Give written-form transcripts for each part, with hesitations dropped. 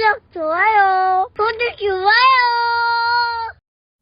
구독, 좋아요. 구독, 좋아요.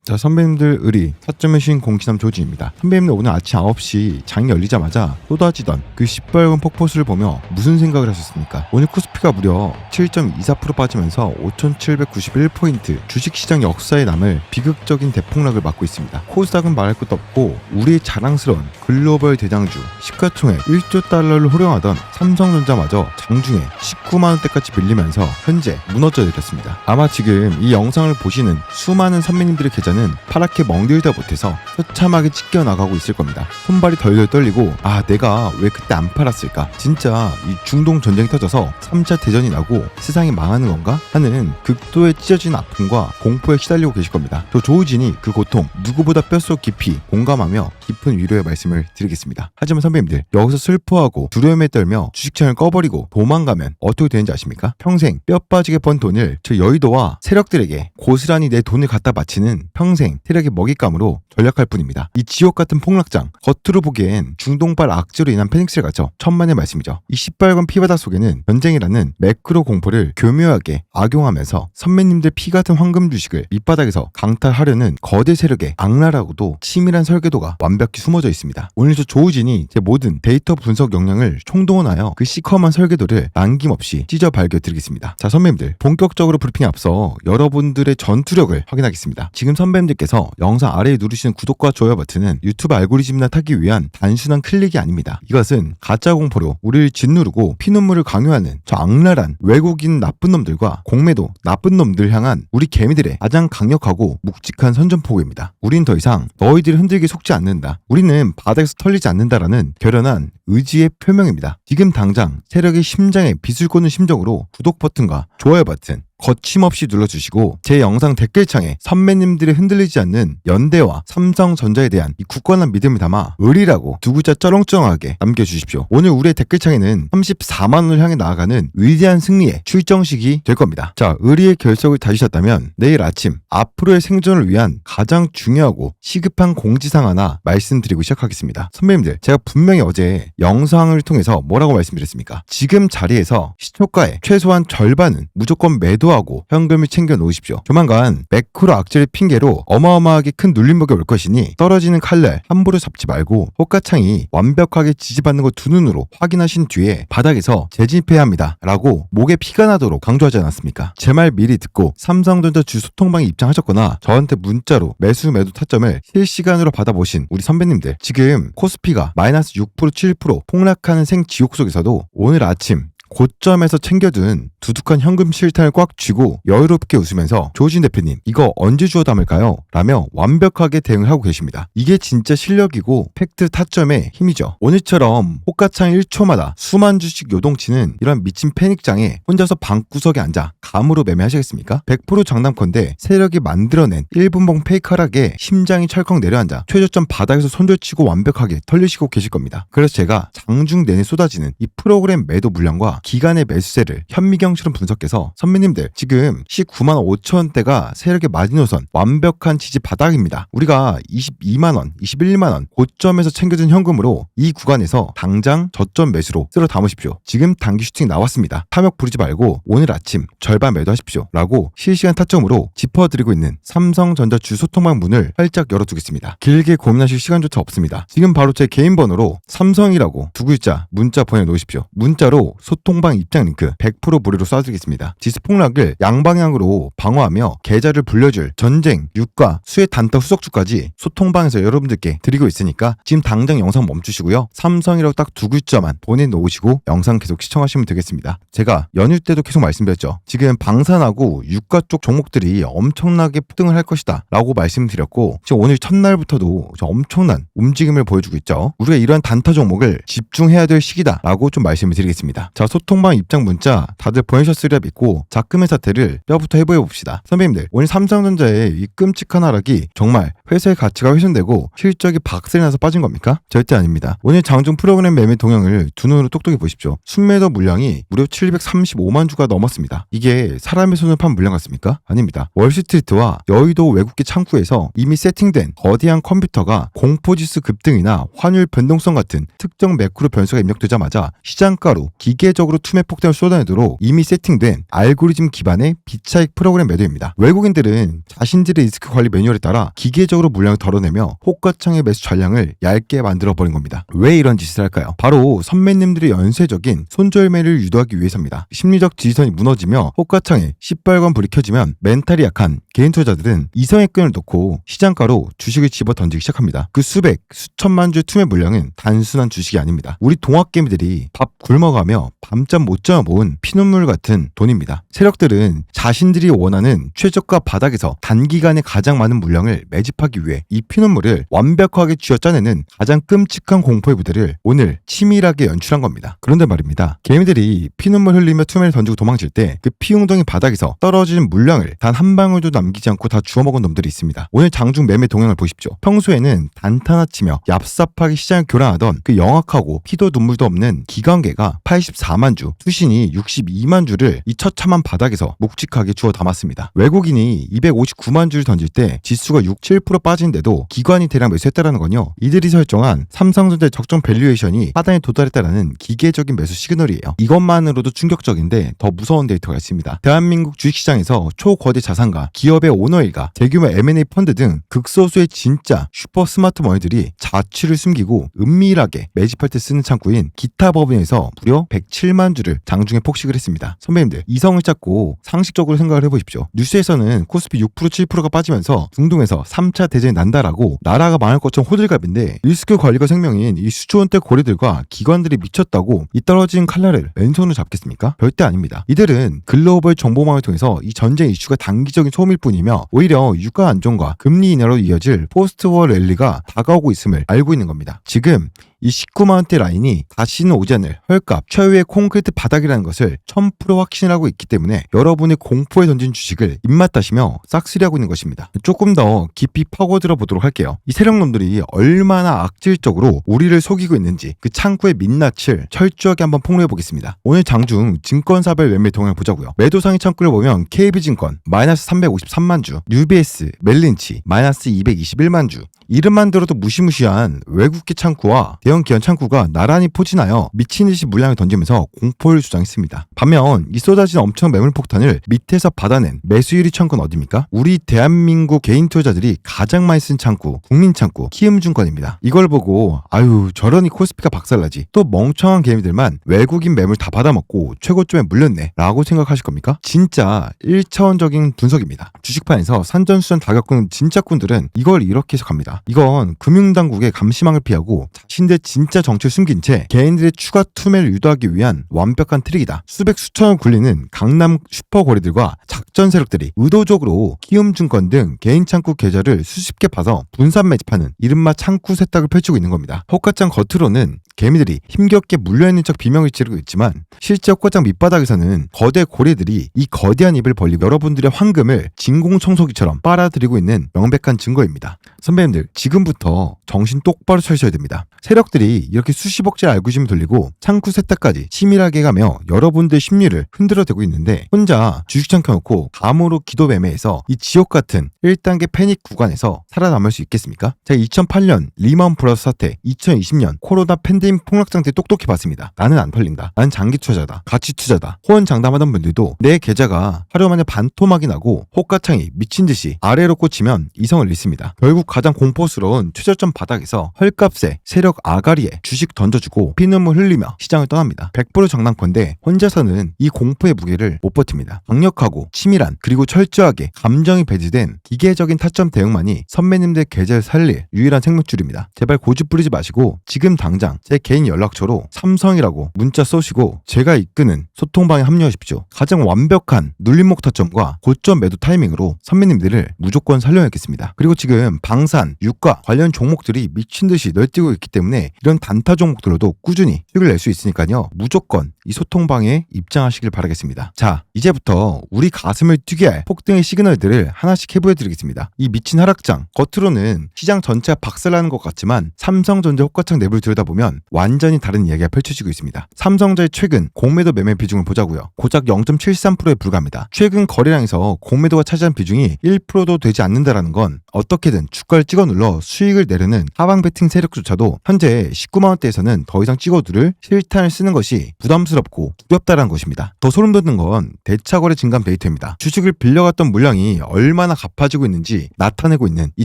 자, 선배님들 의리 4점의 신 공기남 조진입니다. 선배님들 오늘 아침 9시 장이 열리자마자 쏟아지던 그 시뻘건 폭포수를 보며 무슨 생각을 하셨습니까? 오늘 코스피가 무려 7.24% 빠지면서 5,791포인트 주식시장 역사에 남을 비극적인 대폭락을 맞고 있습니다. 코스닥은 말할 것도 없고 우리의 자랑스러운 글로벌 대장주 시가총액 1조 달러를 호령하던 삼성전자마저 장중에 19만원대까지 밀리면서 현재 무너져 내렸습니다. 아마 지금 이 영상을 보시는 수많은 선배님들의 계좌는 파랗게 멍들다 못해서 처참하게 찢겨나가고 있을 겁니다. 손발이 덜덜 떨리고 내가 왜 그때 안 팔았을까? 진짜 이 중동 전쟁이 터져서 3차 대전이 나고 세상이 망하는 건가? 하는 극도의 찢어진 아픔과 공포에 시달리고 계실 겁니다. 저 조우진이 그 고통 누구보다 뼛속 깊이 공감하며 깊은 위로의 말씀을 드리겠습니다. 하지만 선배님들, 여기서 슬퍼하고 두려움에 떨며 주식창을 꺼버리고 도망가면 어떻게 되는지 아십니까? 평생 뼈 빠지게 번 돈을 저 여의도와 세력들에게 고스란히 내 돈을 갖다 바치는 평생 세력의 먹잇감으로 전락할 뿐입니다. 이 지옥같은 폭락장, 겉으로 보기엔 중동발 악재로 인한 패닉스를 갖춰 천만의 말씀이죠. 이 시뻘건 피바닥 속에는 전쟁이라는 매크로 공포를 교묘하게 악용하면서 선배님들 피같은 황금 주식을 밑바닥에서 강탈하려는 거대 세력의 악랄하고도 치밀한 설계도가 완벽히 숨어져 있습니다. 오늘 저 조우진이 제 모든 데이터 분석 역량을 총동원하여 그 시커먼 설계도를 남김없이 찢어 밝혀드리겠습니다. 자, 선배님들, 본격적으로 브리핑에 앞서 여러분들의 전투력을 확인하겠습니다. 지금 선배님들께서 영상 아래에 누르시는 구독과 좋아요 버튼은 유튜브 알고리즘이나 타기 위한 단순한 클릭이 아닙니다. 이것은 가짜 공포로 우리를 짓누르고 피눈물을 강요하는 저 악랄한 외국인 나쁜 놈들과 공매도 나쁜 놈들 향한 우리 개미들의 가장 강력하고 묵직한 선전포고입니다. 우린 더 이상 너희들을 흔들게 속지 않는다. 우리는 바닥에서 털리지 않는다라는 결연한 의지의 표명입니다. 지금 당장 세력의 심장에 빗을 꽂는 심정으로 구독 버튼과 좋아요 버튼 거침없이 눌러주시고 제 영상 댓글창에 선배님들이 흔들리지 않는 연대와 삼성전자에 대한 이 굳건한 믿음을 담아 의리라고 두 글자 쩌렁쩌렁하게 남겨주십시오. 오늘 우리의 댓글창에는 34만원을 향해 나아가는 위대한 승리의 출정식이 될 겁니다. 자, 의리의 결석을 다지셨다면 내일 아침 앞으로의 생존을 위한 가장 중요하고 시급한 공지사항 하나 말씀드리고 시작하겠습니다. 선배님들, 제가 분명히 어제 영상을 통해서 뭐라고 말씀드렸습니까? 지금 자리에서 시초가의 최소한 절반은 무조건 매도하고 현금을 챙겨 놓으십시오. 조만간 매크로 악재를 핑계로 어마어마하게 큰 눌림목이 올 것이니 떨어지는 칼날 함부로 잡지 말고 호가창이 완벽하게 지지받는 거 두 눈으로 확인하신 뒤에 바닥에서 재진입해야 합니다 라고 목에 피가 나도록 강조하지 않았습니까? 제 말 미리 듣고 삼성전자 주 소통방에 입장하셨거나 저한테 문자로 매수 매도 타점을 실시간으로 받아보신 우리 선배님들, 지금 코스피가 마이너스 6% 7% 폭락하는 생지옥 속에서도 오늘 아침 고점에서 챙겨둔 두둑한 현금 실탄을 꽉 쥐고 여유롭게 웃으면서 조우진 대표님, 이거 언제 주워 담을까요? 라며 완벽하게 대응을 하고 계십니다. 이게 진짜 실력이고 팩트 타점의 힘이죠. 오늘처럼 호가창 1초마다 수만 주씩 요동치는 이런 미친 패닉장에 혼자서 방구석에 앉아 감으로 매매하시겠습니까? 100% 장담컨대 세력이 만들어낸 1분봉 페이크 하락에 심장이 철컥 내려앉아 최저점 바닥에서 손절치고 완벽하게 털리시고 계실 겁니다. 그래서 제가 장중 내내 쏟아지는 이 프로그램 매도 물량과 기간의 매수세를 현미경처럼 분석해서 선배님들, 지금 19만 5천원대가 세력의 마지노선 완벽한 지지 바닥입니다. 우리가 22만원, 21만원 고점에서 챙겨준 현금으로 이 구간에서 당장 저점 매수로 쓸어 담으십시오. 지금 단기 슈팅 나왔습니다. 탐욕 부리지 말고 오늘 아침 절반 매도하십시오 라고 실시간 타점으로 짚어드리고 있는 삼성전자 주 소통방 문을 활짝 열어두겠습니다. 길게 고민하실 시간조차 없습니다. 지금 바로 제 개인 번호로 삼성이라고 두 글자 문자 보내놓으십시오. 문자로 소통방 입장 링크 100% 무료로 쏴드리겠습니다. 지수 폭락을 양방향으로 방어하며 계좌를 불려줄 전쟁, 유가, 수혜 단타 후속주까지 소통방에서 여러분들께 드리고 있으니까 지금 당장 영상 멈추시고요. 삼성이라고 딱 두 글자만 보내놓으시고 영상 계속 시청하시면 되겠습니다. 제가 연휴 때도 계속 말씀드렸죠. 지금 방산하고 유가 쪽 종목들이 엄청나게 폭등을 할 것이다 라고 말씀드렸고, 지금 오늘 첫날부터도 엄청난 움직임을 보여주고 있죠. 우리가 이러한 단타 종목을 집중해야 될 시기다 라고 좀 말씀을 드리겠습니다. 자, 소통방 입장 문자 다들 보내셨으리라 믿고 작금의 사태를 뼈부터 해보여봅시다. 선배님들, 오늘 삼성전자의 이 끔찍한 하락이 정말 회사의 가치가 훼손되고 실적이 박살이 나서 빠진 겁니까? 절대 아닙니다. 오늘 장중 프로그램 매매 동향을 두 눈으로 똑똑히 보십시오. 순매도 물량이 무려 735만 주가 넘었습니다. 이게 사람의 손을 판 물량 같습니까? 아닙니다. 월스트리트와 여의도 외국계 창구에서 이미 세팅된 거대한 컴퓨터가 공포지수 급등이나 환율 변동성 같은 특정 매크로 변수가 입력되자마자 시장가로 기계적으로 기계적으로 투매 폭탄을 쏟아내도록 이미 세팅된 알고리즘 기반의 비차익 프로그램 매도입니다. 외국인들은 자신들의 리스크 관리 매뉴얼에 따라 기계적으로 물량을 덜어내며 호가창의 매수 전량을 얇게 만들어버린 겁니다. 왜 이런 짓을 할까요? 바로 선배님들의 연쇄적인 손절매를 유도하기 위해서입니다. 심리적 지지선이 무너지며 호가창에 시뻘건 불이 켜지면 멘탈이 약한 개인 투자자들은 이성의 끈을 놓고 시장가로 주식을 집어 던지기 시작합니다. 그 수백, 수천만 주의 투매 물량은 단순한 주식이 아닙니다. 우리 동학개미들이 밥 굶어가며 밤잠 못 자며 모은 피눈물 같은 돈입니다. 세력들은 자신들이 원하는 최저가 바닥에서 단기간에 가장 많은 물량을 매집하기 위해 이 피눈물을 완벽하게 쥐어짜내는 가장 끔찍한 공포의 무대를 오늘 치밀하게 연출한 겁니다. 그런데 말입니다. 개미들이 피눈물 흘리며 투매를 던지고 도망칠 때 그 피웅덩이 바닥에서 떨어지는 물량을 단 한 방울도 남기지 않고 다 주워먹은 놈들이 있습니다. 오늘 장중 매매 동향을 보십시오. 평소에는 단타나치며 얍삽하게 시장을 교란하던 그 영악하고 피도 눈물도 없는 기관계가 84만 주, 수신이 62만 주를 이 처참한 바닥에서 묵직하게 주워 담았습니다. 외국인이 259만 주를 던질 때 지수가 6, 7% 빠진데도 기관이 대량 매수했다라는 건요. 이들이 설정한 삼성전자의 적정 밸류에이션이 하단에 도달했다라는 기계적인 매수 시그널이에요. 이것만으로도 충격적인데 더 무서운 데이터가 있습니다. 대한민국 주식시장에서 초거대 자산가, 기업의 오너일가, 대규모 M&A 펀드 등 극소수의 진짜 슈퍼 스마트 머니들이 자취를 숨기고 은밀하게 매집할 때 쓰는 창구인 기타 법인에서 무려 107만 주를 장중에 폭식을 했습니다. 선배님들, 이성을 찾고 상식적으로 생각을 해보십시오. 뉴스에서는 코스피 6%, 7%가 빠지면서 중동에서 3차 대전이 난다라고 나라가 망할 것처럼 호들갑인데 리스크 관리가 생명인 이 수조원대 고래들과 기관들이 미쳤다고 이 떨어진 칼날을 왼손으로 잡겠습니까? 절대 아닙니다. 이들은 글로벌 정보망을 통해서 이 전쟁 이슈가 단기적인 소음일 뿐이며 오히려 유가 안정과 금리 인하로 이어질 포스트워 랠리가 다가오고 있음을 알고 있는 겁니다. 지금 이 19만원대 라인이 다시는 오지 않을 헐값 최후의 콘크리트 바닥이라는 것을 1000% 확신하고 있기 때문에 여러분의 공포에 던진 주식을 입맛다시며 싹쓸이하고 있는 것입니다. 조금 더 깊이 파고들어 보도록 할게요. 이 세력놈들이 얼마나 악질적으로 우리를 속이고 있는지 그 창구의 민낯을 철저하게 한번 폭로해 보겠습니다. 오늘 장중 증권사별 매매 동향을 보자고요. 매도 상위 창구를 보면 KB증권 마이너스 353만 주, UBS, 멜린치 마이너스 221만 주. 이름만 들어도 무시무시한 외국계 창구와 대형 기관 창구가 나란히 포진하여 미친 듯이 물량을 던지면서 공포를 주장했습니다. 반면 이 쏟아진 엄청 매물 폭탄을 밑에서 받아낸 매수 1위 창구는 어디입니까? 우리 대한민국 개인 투자자들이 가장 많이 쓴 창구, 국민창구, 키움증권입니다. 이걸 보고 아유 저러니 코스피가 박살나지, 또 멍청한 개미들만 외국인 매물 다 받아먹고 최고점에 물렸네 라고 생각하실 겁니까? 진짜 1차원적인 분석입니다. 주식판에서 산전수전 다 겪은 진짜 꾼들은 이걸 이렇게 해석합니다. 이건 금융당국의 감시망을 피하고 자신들의 진짜 정체를 숨긴 채 개인들의 추가 투매를 유도하기 위한 완벽한 트릭이다. 수백 수천원 굴리는 강남 슈퍼거래들과 작전 세력들이 의도적으로 키움증권 등 개인 창구 계좌를 수십 개 파서 분산 매집하는 이른바 창구 세탁을 펼치고 있는 겁니다. 호가창 겉으로는 개미들이 힘겹게 물려있는 척 비명을 지르고 있지만 실제 호가창 밑바닥에서는 거대 고래들이 이 거대한 입을 벌리고 여러분들의 황금을 진공청소기처럼 빨아들이고 있는 명백한 증거입니다. 선배님들, 지금부터 정신 똑바로 차리셔야 됩니다. 세력들이 이렇게 수십억짜리 알고리즘을 돌리고 창구 세탁까지 치밀하게 가며 여러분들의 심리를 흔들어대고 있는데 혼자 주식창 켜놓고 감으로 기도 매매해서 이 지옥 같은 1단계 패닉 구간에서 살아남을 수 있겠습니까? 제가 2008년 리먼 브라더스 사태, 2020년 코로나 팬데믹 폭락장 때 똑똑히 봤습니다. 나는 안 팔린다. 나는 장기 투자다. 가치 투자다. 호언장담하던 분들도 내 계좌가 하루 만에 반토막이 나고 호가창이 미친 듯이 아래로 꽂히면 이성을 잃습니다. 결국 가장 공포스러운 최저점 바닥에서 헐값에 세력 아가리에 주식 던져주고 피눈물 흘리며 시장을 떠납니다. 100% 장난건데 혼자서는 이 공포의 무게를 못 버팁니다. 강력하고 치밀한 그리고 철저하게 감정이 배제된 기계적인 타점 대응만이 선배님들 계좌를 살릴 유일한 생물줄입니다. 제발 고집 부리지 마시고 지금 당장 제 개인 연락처로 삼성이라고 문자 쏘시고 제가 이끄는 소통방에 합류하십시오. 가장 완벽한 눌림목 타점과 고점 매도 타이밍으로 선배님들을 무조건 살려야겠습니다. 그리고 지금 방산, 유가 관련 종목들이 미친듯이 널뛰고 있기 때문에 이런 단타 종목들로도 꾸준히 수익을 낼 수 있으니까요. 무조건 이 소통방에 입장하시길 바라겠습니다. 자, 이제부터 우리 가슴을 뛰게 할 폭등의 시그널들을 하나씩 해보여드리겠습니다. 이 미친 하락장, 겉으로는 시장 전체가 박살나는 것 같지만 삼성전자 호가창 내부를 들여다보면 완전히 다른 이야기가 펼쳐지고 있습니다. 삼성전자의 최근 공매도 매매 비중을 보자고요. 고작 0.73%에 불과합니다. 최근 거래량에서 공매도가 차지한 비중이 1%도 되지 않는다라는 건 어떻게든 주가를 찍어 눌러 수익을 내려는 주장하는 하방 배팅 세력조차도 현재 19만원대에서는 더 이상 찍어두를 실탄을 쓰는 것이 부담스럽고 두렵다라는 것입니다. 더 소름 돋는 건 대차거래 증감 데이터입니다. 주식을 빌려갔던 물량이 얼마나 갚아지고 있는지 나타내고 있는 이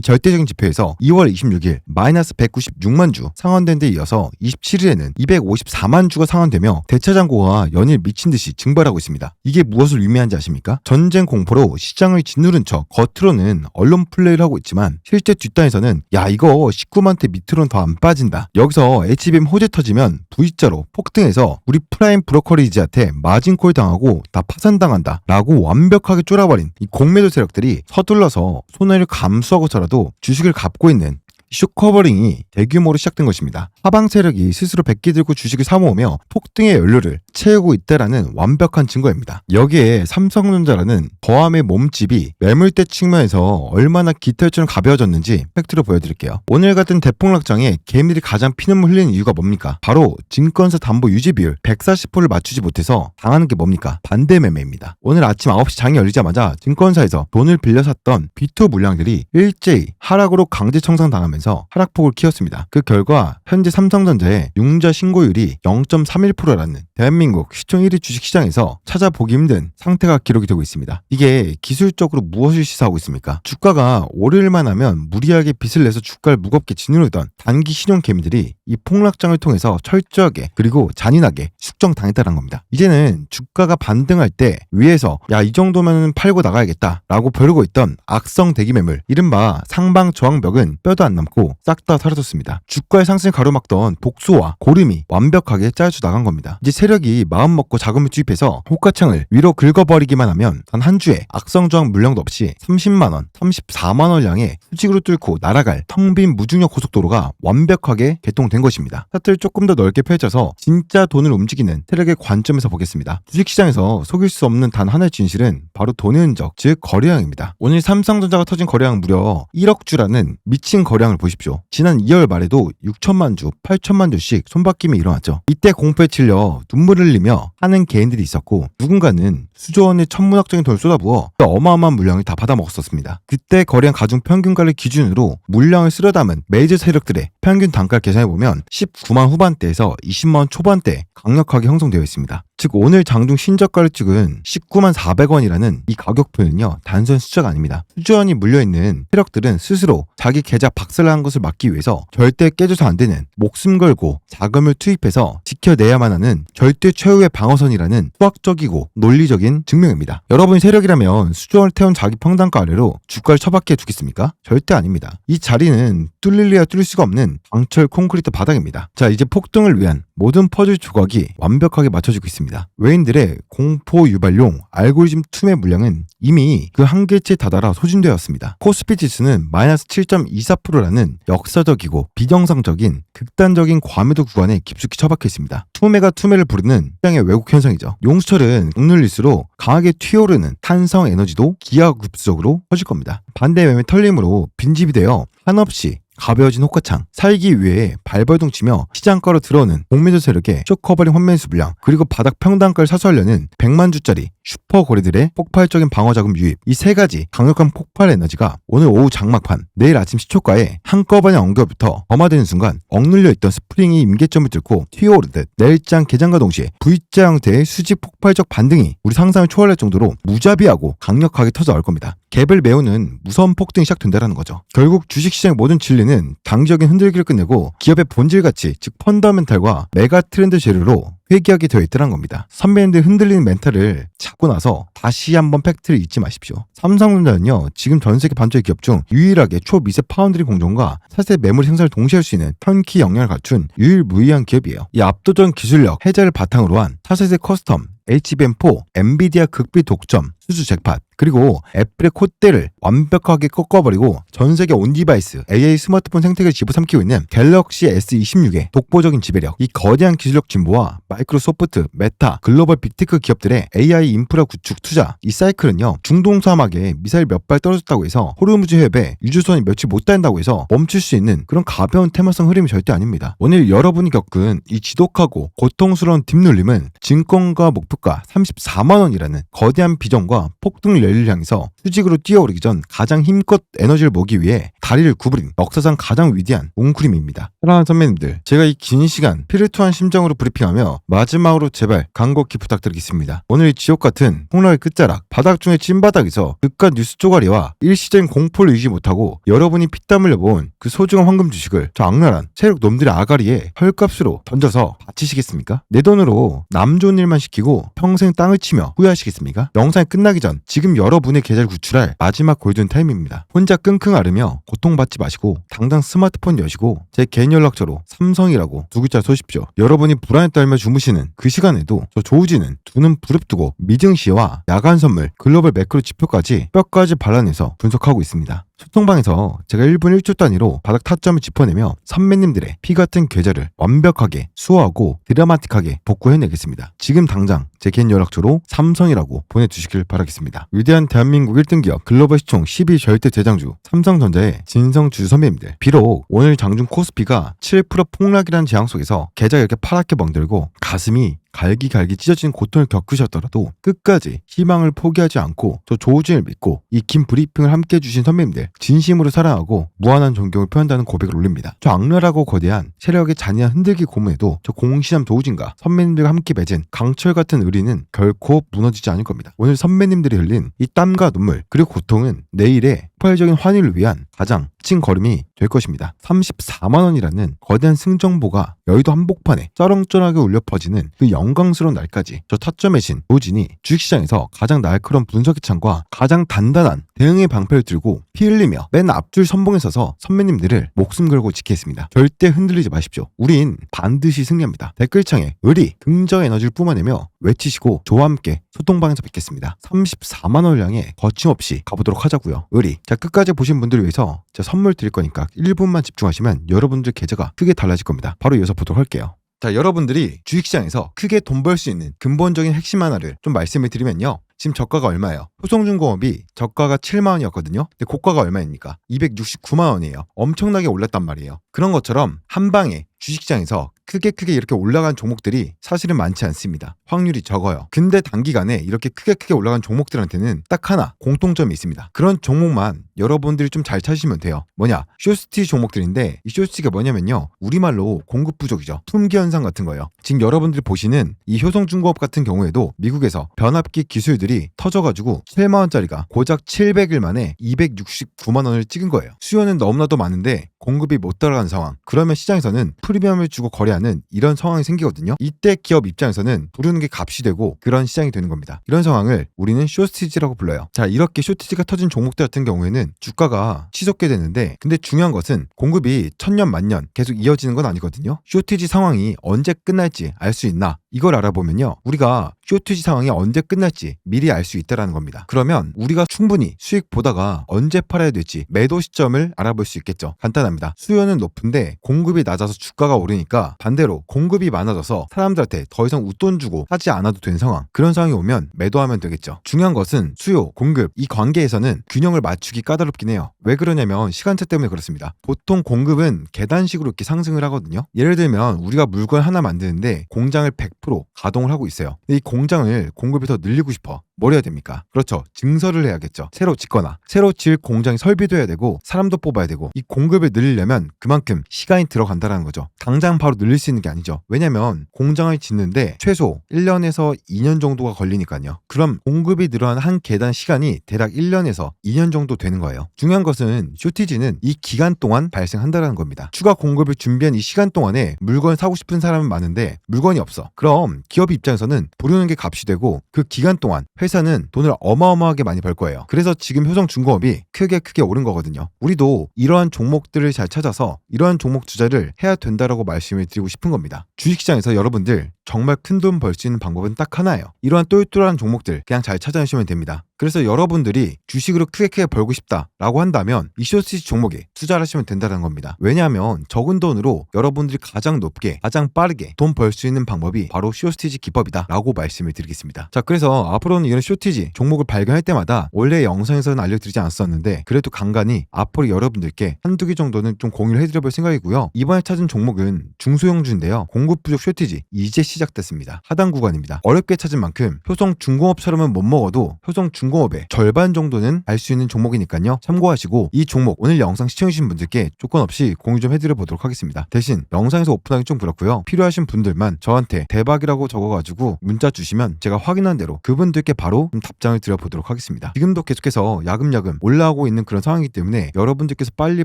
절대적인 지표에서 2월 26일 마이너스 196만 주 상환된 데 이어서 27일에는 254만 주가 상환되며 대차 잔고가 연일 미친 듯이 증발하고 있습니다. 이게 무엇을 의미하는지 아십니까? 전쟁 공포로 시장을 짓누른 척 겉으로는 언론 플레이를 하고 있지만 실제 뒷단에서는 야 이거 19만대 밑으로는 더 안 빠진다. 여기서 HBM 호재 터지면 V자로 폭등해서 우리 프라임 브로커리지한테 마진콜 당하고 다 파산당한다 라고 완벽하게 쫄아버린 이 공매도 세력들이 서둘러서 손해를 감수하고서라도 주식을 갚고 있는 쇼커버링이 대규모로 시작된 것입니다. 하방 세력이 스스로 백기 들고 주식을 사모으며 폭등의 연료를 채우고 있다라는 완벽한 증거입니다. 여기에 삼성전자라는 거함의 몸집이 매물대 측면에서 얼마나 깃털처럼 가벼워졌는지 팩트로 보여드릴게요. 오늘 같은 대폭락장에 개미들이 가장 피눈물 흘리는 이유가 뭡니까? 바로 증권사 담보 유지 비율 140%를 맞추지 못해서 당하는 게 뭡니까? 반대 매매입니다. 오늘 아침 9시 장이 열리자마자 증권사에서 돈을 빌려 샀던 B2 물량들이 일제히 하락으로 강제 청산당하면서 하락폭을 키웠습니다. 그 결과 현재 삼성전자의 융자 신고율이 0.31%라는 대한민국 시총 1위 주식시장에서 찾아보기 힘든 상태가 기록이 되고 있습니다. 이게 기술적으로 무엇을 시사하고 있습니까? 주가가 오를만 하면 무리하게 빚을 내서 주가를 무겁게 짓누르던 단기 신용 개미들이 이 폭락장을 통해서 철저하게 그리고 잔인하게 숙정당했다는 겁니다. 이제는 주가가 반등할 때 위에서 야 이 정도면 팔고 나가야겠다 라고 벼르고 있던 악성 대기 매물 이른바 상방 저항벽은 뼈도 안 남고 싹 다 사라졌습니다. 주가의 상승을 가로막던 복수와 고름이 완벽하게 짜여져 나간 겁니다. 이제 세력이 마음먹고 자금을 투입해서 호가창을 위로 긁어버리기만 하면 단 한 주에 악성 저항 물량도 없이 30만원, 34만원 량의 수직으로 뚫고 날아갈 텅 빈 무중력 고속도로가 완벽하게 개통된 것입니다. 차트를 조금 더 넓게 펼쳐서 진짜 돈을 움직이는 세력의 관점에서 보겠습니다. 주식시장에서 속일 수 없는 단 하나의 진실은 바로 돈의 흔적, 즉 거래량입니다. 오늘 삼성전자가 터진 거래량 무려 1억 주라는 미친 거래량을 보십시오. 지난 2월 말에도 6천만 주, 8천만 주씩 손바뀜이 일어났죠. 이때 공포에 찔려 눈물을 흘리며 하는 개인들이 있었고 누군가는 수조 원의 천문학적인 돈을 쏟아부어 어마어마한 물량을 다 받아먹었었습니다. 그때 거래량 가중 평균가를 기준으로 물량을 쓸어 담은 메이저 세력들의 평균 단가를 계산해보면 19만 후반대에서 20만 초반대 강력하게 형성되어 있습니다. 즉 오늘 장중 신저가를 찍은 19만 400원이라는 이 가격표는요 단순 숫자가 아닙니다. 수조 원이 물려있는 세력들은 스스로 자기 계좌 박살난 것을 막기 위해서 절대 깨져서 안 되는 목숨 걸고 자금을 투입해서 지켜내야만 하는 절대 최후의 방어선이라는 수학적이고 논리적인 증명입니다. 여러분이 세력이라면 수조 원을 태운 자기 평단가 아래로 주가를 처박게 두겠습니까? 절대 아닙니다. 이 자리는 뚫릴래야 뚫릴 수가 없는 강철 콘크리트 바닥입니다. 자 이제 폭등을 위한 모든 퍼즐 조각이 완벽하게 맞춰지고 있습니다. 외인들의 공포 유발용 알고리즘 투매 물량은 이미 그 한계치에 다다라 소진되었습니다. 코스피 지수는 마이너스 7.24%라는 역사적이고 비정상적인 극단적인 과매도 구간에 깊숙이 처박혀 있습니다. 투매가 투매를 부르는 시장의 왜곡 현상이죠. 용수철은 억눌릴수록 강하게 튀어오르는 탄성 에너지도 기하급수적으로 커질 겁니다. 반대 매매 털림으로 빈집이 되어 한없이 가벼워진 호가창, 살기 위해 발버둥치며 시장가로 들어오는 공매도 세력의 쇼커버링 환매수 물량, 그리고 바닥 평단가를 사수하려는 100만 주짜리 슈퍼 거래들의 폭발적인 방어자금 유입, 이 세 가지 강력한 폭발 에너지가 오늘 오후 장막판, 내일 아침 시초가에 한꺼번에 엉겨부터 범화되는 순간 억눌려 있던 스프링이 임계점을 뚫고 튀어오르듯 내일장 개장과 동시에 V자 형태의 수직 폭발적 반등이 우리 상상을 초월할 정도로 무자비하고 강력하게 터져 나올 겁니다. 갭을 메우는 무서운 폭등이 시작된다는 거죠. 결국 주식시장의 모든 진리는 단기적인 흔들기를 끝내고 기업의 본질가치, 즉 펀더멘탈과 메가 트렌드 재료로 회귀하게 되어 있다는 겁니다. 선배님들 흔들리는 멘탈을 잡고 나서 다시 한번 팩트를 잊지 마십시오. 삼성전자는요 지금 전세계 반도체 기업 중 유일하게 초미세 파운드리 공정과 차세 메모리 생산을 동시에 할 수 있는 턴키 역량을 갖춘 유일무이한 기업이에요. 이 압도적인 기술력, 해자를 바탕으로 한 차세대 커스텀 HBM4, 엔비디아 극비 독점, 수주 잭팟, 그리고 애플의 콧대를 완벽하게 꺾어버리고 전세계 온디바이스, AI 스마트폰 생태계를 집어삼키고 있는 갤럭시 S26의 독보적인 지배력, 이 거대한 기술력 진보와 마이크로소프트, 메타, 글로벌 빅테크 기업들의 AI 인프라 구축 투자, 이 사이클은요 중동 사막에 미사일 몇 발 떨어졌다고 해서 호르무즈 해협에 유조선이 며칠 못 다닌다고 해서 멈출 수 있는 그런 가벼운 테마성 흐름이 절대 아닙니다. 오늘 여러분이 겪은 이 지독하고 고통스러운 딥눌림은 증권가 목표가 34만원이라는 거대한 비전과 시장과 폭등 랠리를 향해서 수직으로 뛰어오르기 전 가장 힘껏 에너지를 모으기 위해 다리를 구부린 역사상 가장 위대한 웅크림입니다. 사랑하는 선배님들, 제가 이 긴 시간 피르투한 심정으로 브리핑하며 마지막으로 제발 간곡히 부탁드리겠습니다. 오늘 이 지옥 같은 폭락의 끝자락, 바닥 중의 찐바닥에서 그깟 뉴스 쪼가리와 일시적인 공포를 유지 못하고 여러분이 피땀 흘려본 그 소중한 황금 주식을 저 악랄한 세력 놈들의 아가리에 헐값으로 던져서 바치시겠습니까? 내 돈으로 남 좋은 일만 시키고 평생 땅을 치며 후회하시겠습니까? 영상이 끝나기 전 지금 여러분의 계좌를 구출할 마지막 골든 타임입니다. 혼자 끙끙 앓으며 고통받지 마시고 당장 스마트폰 여시고 제 개인 연락처로 삼성이라고 두 글자 쏘십시오. 여러분이 불안에 떨며 주무시는 그 시간에도 저 조우진은 두 눈 부릅뜨고 미증시와 야간 선물, 글로벌 매크로 지표까지 뼈까지 발라내서 분석하고 있습니다. 소통방에서 제가 1분 1초 단위로 바닥 타점을 짚어내며 선배님들의 피 같은 계좌를 완벽하게 수호하고 드라마틱하게 복구해내겠습니다. 지금 당장 제 개인 연락처로 삼성이라고 보내주시길 바라겠습니다. 위대한 대한민국 1등 기업 글로벌 시총 12 절대 대장주 삼성전자의 진성주 선배님들, 비록 오늘 장중 코스피가 7% 폭락이라는 재앙 속에서 계좌가 이렇게 파랗게 멍들고 가슴이 갈기갈기 찢어지는 고통을 겪으셨더라도 끝까지 희망을 포기하지 않고 저 조우진을 믿고 이 긴 브리핑을 함께 해주신 선배님들 진심으로 사랑하고 무한한 존경을 표한다는 고백을 올립니다. 저 악랄하고 거대한 세력의 잔인한 흔들기 고문에도 저 공신함 조우진과 선배님들과 함께 맺은 강철 같은 의리는 결코 무너지지 않을 겁니다. 오늘 선배님들이 흘린 이 땀과 눈물 그리고 고통은 내일의 폭발적인 환희를 위한 가장 친 걸음이 될 것입니다. 34만 원이라는 거대한 승정보가 여의도 한복판에 쩌렁쩌렁하게 울려 퍼지는 그 영광스러운 날까지 저 타점의 신 조우진이 주식시장에서 가장 날카로운 분석의 창과 가장 단단한 대응의 방패를 들고 피 흘리며 맨 앞줄 선봉에 서서 선배님들을 목숨 걸고 지키겠습니다. 절대 흔들리지 마십시오. 우린 반드시 승리합니다. 댓글창에 의리, 긍정 에너지를 뿜어내며 외치시고 저와 함께 소통방에서 뵙겠습니다. 34만 원을 향해 거침없이 가보도록 하자고요. 의리. 자, 끝까지 보신 분들을 위해서 제가 선물 드릴 거니까 1분만 집중하시면 여러분들 계좌가 크게 달라질 겁니다. 바로 이어서 보도록 할게요. 자, 여러분들이 주식시장에서 크게 돈 벌 수 있는 근본적인 핵심 하나를 좀 말씀을 드리면요. 지금 저가가 얼마예요? 효성중공업이 저가가 7만 원이었거든요. 근데 고가가 얼마입니까? 269만 원이에요. 엄청나게 올랐단 말이에요. 그런 것처럼 한 방에 주식시장에서 크게 이렇게 올라간 종목들이 사실은 많지 않습니다. 확률이 적어요. 근데 단기간에 이렇게 크게 올라간 종목들한테는 딱 하나 공통점이 있습니다. 그런 종목만 여러분들이 좀 잘 찾으시면 돼요. 뭐냐? 쇼스티 종목들인데 이 쇼스티가 뭐냐면요. 우리말로 공급 부족이죠. 품귀 현상 같은 거예요. 지금 여러분들이 보시는 이 효성중공업 같은 경우에도 미국에서 변압기 기술들이 터져가지고 7만 원짜리가 고작 700일 만에 269만 원을 찍은 거예요. 수요는 너무나도 많은데 공급이 못 따라가는 상황. 그러면 시장에서는 프리미엄을 주고 거래하는 이런 상황이 생기거든요. 이때 기업 입장에서는 부르는 게 값이 되고 그런 시장이 되는 겁니다. 이런 상황을 우리는 쇼티지라고 불러요. 자, 이렇게 쇼티지가 터진 종목들 같은 경우에는 주가가 치솟게 되는데, 근데 중요한 것은 공급이 천년 만년 계속 이어지는 건 아니거든요. 쇼티지 상황이 언제 끝날지 알 수 있나? 이걸 알아보면요. 우리가 쇼티지 상황이 언제 끝날지 미리 알 수 있다는 겁니다. 그러면 우리가 충분히 수익 보다가 언제 팔아야 될지 매도 시점을 알아볼 수 있겠죠. 간단합니다. 수요는 높은데 공급이 낮아서 주가가 오르니까 반대로 공급이 많아져서 사람들한테 더 이상 웃돈 주고 하지 않아도 되는 상황. 그런 상황이 오면 매도하면 되겠죠. 중요한 것은 수요, 공급 이 관계에서는 균형을 맞추기 까다롭긴 해요. 왜 그러냐면 시간차 때문에 그렇습니다. 보통 공급은 계단식으로 이렇게 상승을 하거든요. 예를 들면 우리가 물건 하나 만드는데 공장을 100% 가동을 하고 있어요. 이 공장을 공급이 더 늘리고 싶어. 뭘 해야 됩니까? 그렇죠. 증설을 해야겠죠. 새로 짓거나 새로 지을 공장에 설비도 해야 되고 사람도 뽑아야 되고, 이 공급을 늘리려면 그만큼 시간이 들어간다는 거죠. 당장 바로 늘릴 수 있는 게 아니죠. 왜냐면 공장을 짓는데 최소 1년에서 2년 정도가 걸리니까요. 그럼 공급이 늘어난 한 계단 시간이 대략 1년에서 2년 정도 되는 거예요. 중요한 것은 쇼티지는 이 기간 동안 발생한다는 겁니다. 추가 공급을 준비한 이 시간 동안에 물건을 사고 싶은 사람은 많은데 물건이 없어. 그럼 기업 입장에서는 부르는 게 값이 되고 그 기간 동안 회사는 돈을 어마어마하게 많이 벌 거예요. 그래서 지금 효성중공업이 크게 오른 거거든요. 우리도 이러한 종목들을 잘 찾아서 이러한 종목 투자를 해야 된다라고 말씀을 드리고 싶은 겁니다. 주식시장에서 여러분들 정말 큰 돈 벌 수 있는 방법은 딱 하나예요. 이러한 똘똘한 종목들 그냥 잘 찾아주시면 됩니다. 그래서 여러분들이 주식으로 크게 벌고 싶다라고 한다면 이 쇼티지 종목에 투자를 하시면 된다는 겁니다. 왜냐하면 적은 돈으로 여러분들이 가장 높게 가장 빠르게 돈 벌 수 있는 방법이 바로 쇼티지 기법이다 라고 말씀을 드리겠습니다. 자, 그래서 앞으로는 이런 쇼티지 종목을 발견할 때마다 원래 영상에서는 알려드리지 않았었는데 그래도 간간히 앞으로 여러분들께 한두 개 정도는 좀 공유를 해드려볼 생각이고요. 이번에 찾은 종목은 중소형주인데요. 공급 부족 쇼티지 이제 시작됐습니다. 하단 구간입니다. 어렵게 찾은 만큼 효성 중공업처럼은 못 먹어도 효성 중공업의 절반 정도는 알 수 있는 종목이니까요. 참고하시고 이 종목 오늘 영상 시청해주신 분들께 조건 없이 공유 좀 해드려 보도록 하겠습니다. 대신 영상에서 오픈하기 좀 그렇고요. 필요하신 분들만 저한테 대박이라고 적어가지고 문자 주시면 제가 확인한 대로 그분들께 바로 답장을 드려보도록 하겠습니다. 지금도 계속해서 야금야금 올라오고 있는 그런 상황이기 때문에 여러분들께서 빨리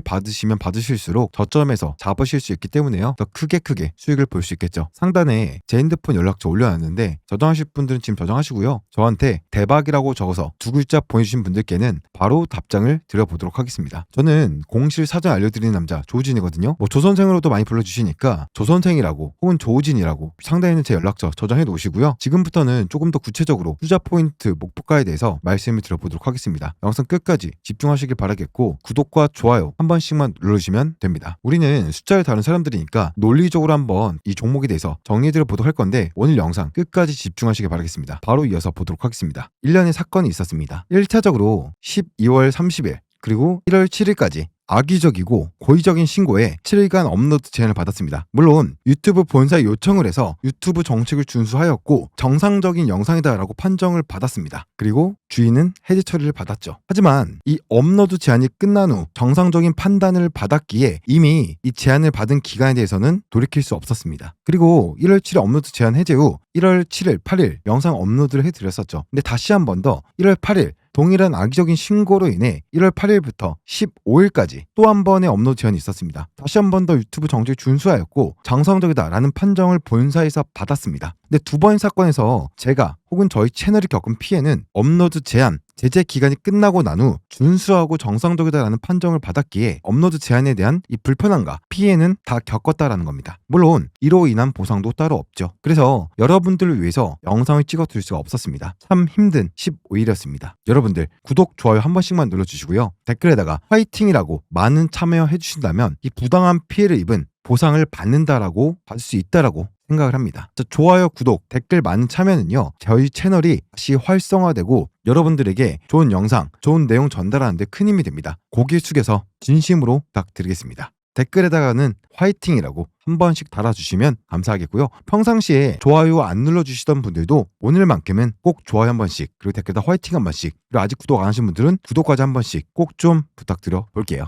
받으시면 받으실수록 저점에서 잡으실 수 있기 때문에요. 더 크게 수익을 볼 수 있겠죠. 상단에 제 핸드폰 연락처 올려놨는데 저장하실 분들은 지금 저장하시고요. 저한테 대박이라고 적어서 두 글자 보내주신 분들께는 바로 답장을 드려보도록 하겠습니다. 저는 공실 사전 알려드리는 남자 조우진이거든요. 뭐 조선생으로도 많이 불러주시니까 조선생이라고 혹은 조우진이라고 상단에 있는 제 연락처 저장해 놓으시고요. 지금부터는 조금 더 구체적으로 투자 포인트 목표가에 대해서 말씀을 드려보도록 하겠습니다. 영상 끝까지 집중하시길 바라겠고 구독과 좋아요 한 번씩만 눌러주시면 됩니다. 우리는 숫자를 다룬 사람들이니까 논리적으로 한번 이 종목에 대해서 정리해드려 보도록 할 건데 오늘 영상 끝까지 집중하시길 바라겠습니다. 바로 이어서 보도록 하겠습니다. 1년의 사건이 있었습니다. 1차적으로 12월 30일 그리고 1월 7일까지 악의적이고 고의적인 신고에 7일간 업로드 제한을 받았습니다. 물론 유튜브 본사에 요청을 해서 유튜브 정책을 준수하였고 정상적인 영상이다라고 판정을 받았습니다. 그리고 주인은 해지 처리를 받았죠. 하지만 이 업로드 제한이 끝난 후 정상적인 판단을 받았기에 이미 이 제한을 받은 기간에 대해서는 돌이킬 수 없었습니다. 그리고 1월 7일 업로드 제한 해제 후 1월 7일, 8일 영상 업로드를 해드렸었죠. 근데 다시 한 번 더 1월 8일 동일한 악의적인 신고로 인해 1월 8일부터 15일까지 또 한 번의 업로드 제한이 있었습니다. 다시 한 번 더 유튜브 정책을 준수하였고 정상적이다라는 판정을 본사에서 받았습니다. 근데 두 번의 사건에서 제가 혹은 저희 채널이 겪은 피해는 업로드 제한, 제재 기간이 끝나고 난 후 준수하고 정상적이다라는 판정을 받았기에 업로드 제한에 대한 이 불편함과 피해는 다 겪었다라는 겁니다. 물론 이로 인한 보상도 따로 없죠. 그래서 여러분들을 위해서 영상을 찍어드릴 수가 없었습니다. 참 힘든 15일이었습니다. 여러분들 구독, 좋아요 한 번씩만 눌러주시고요. 댓글에다가 화이팅이라고 많은 참여해 주신다면 이 부당한 피해를 입은 보상을 받는다라고 받을 수 있다라고 생각을 합니다. 좋아요, 구독, 댓글 많은 참여는요. 저희 채널이 다시 활성화되고 여러분들에게 좋은 영상, 좋은 내용 전달하는 데 큰 힘이 됩니다. 고개 숙여서 진심으로 부탁드리겠습니다. 댓글에다가는 화이팅이라고 한 번씩 달아주시면 감사하겠고요. 평상시에 좋아요 안 눌러주시던 분들도 오늘만큼은 꼭 좋아요 한 번씩 그리고 댓글에다 화이팅 한 번씩 그리고 아직 구독 안 하신 분들은 구독까지 한 번씩 꼭 좀 부탁드려 볼게요.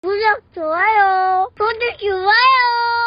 구독, 좋아요. 구독, 좋아요.